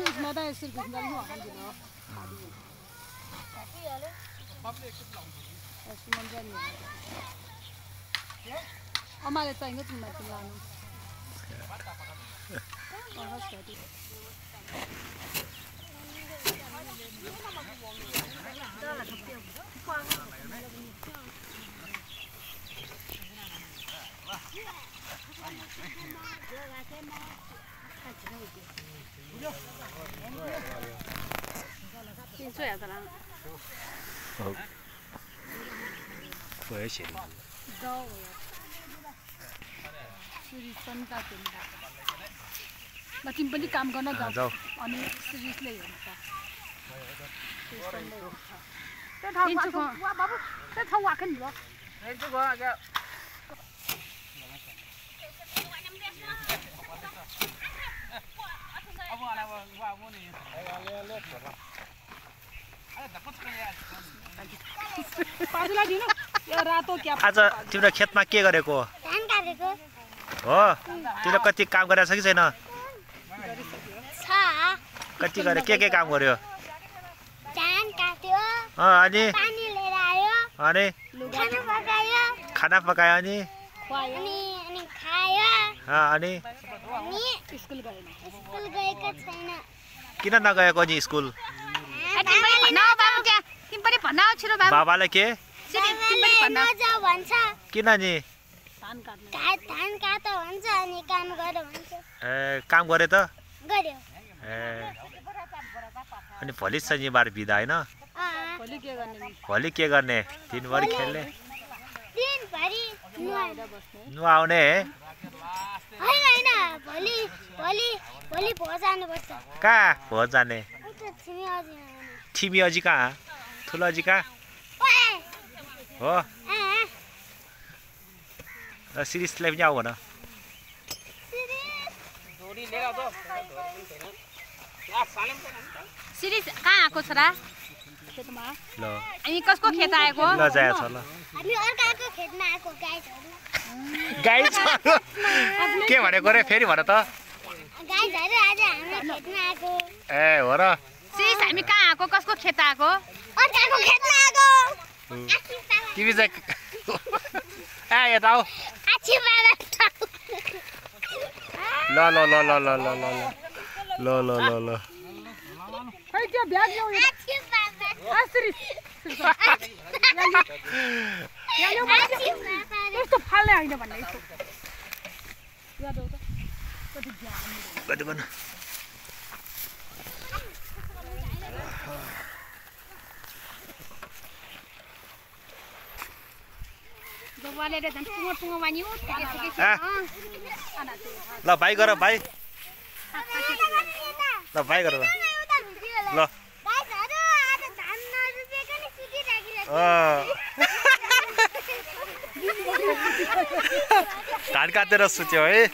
इसमें तो ऐसे कुछ नहीं हुआ हम दिलो ऐसे मन जाने हमारे तो इंगे तुम मत लाना और हस्ती तिमी पनि काम गर्न जाऊ अनि सिरियसली हेर्नु त्यो ठाउँ वाक्न नि आज तिम्रो खेतमा के गरेको हो तिमीले कति काम गरेछ कि छैन कति गरे के काम गर्यो धान काट्यो अनि पानी लिएर आयो अनि खाना पकायो खाना पकायो अनि अनि खायो अनि स्कुल गएको छैन किन नगएको नि स्कुल बाबाले के नजाऊ भन्छ किन नि धान काट्यो भन्छ अनि काम गर भन्छ ए काम गरे त गर्यो ए अनि भोलि शनिबार बिदा हैन भोलि के गर्ने दिनभरि खेल्ने दिनभरि नुहाउने हैन भोलि भोज जानुपर्छ कहाँ भोज जाने थिमी अजी कहाँ ठुलो अजी कहाँ हो सिरिसलाई पनि आऊ भन सिरिस कहाँ आएको छ र खेतमा ल अनि कसको खेत आएको ल जाय छ ल हामी अर्काको खेतमा आएको गाई छ के भनेको रे फेरि भन त गाईहरु आज हाम्रो खेतमा आएको ए हो र सिरिस हामी कहाँ आएको कसको खेत आएको अर्काको खेतमा आएको तिमी चाहिँ ए यता आऊ आछि बाबा ल ल ल ल ल ल ल ल ल ल ल खै त्यो ब्याग ल्याउ आछि बाबा सिरिस यस्तो फाल्ने होइन भन्ने यस्तो कति गर्न ल भाइ गर भाइ ल भाइ गर ल धान काटेर सुत्यो है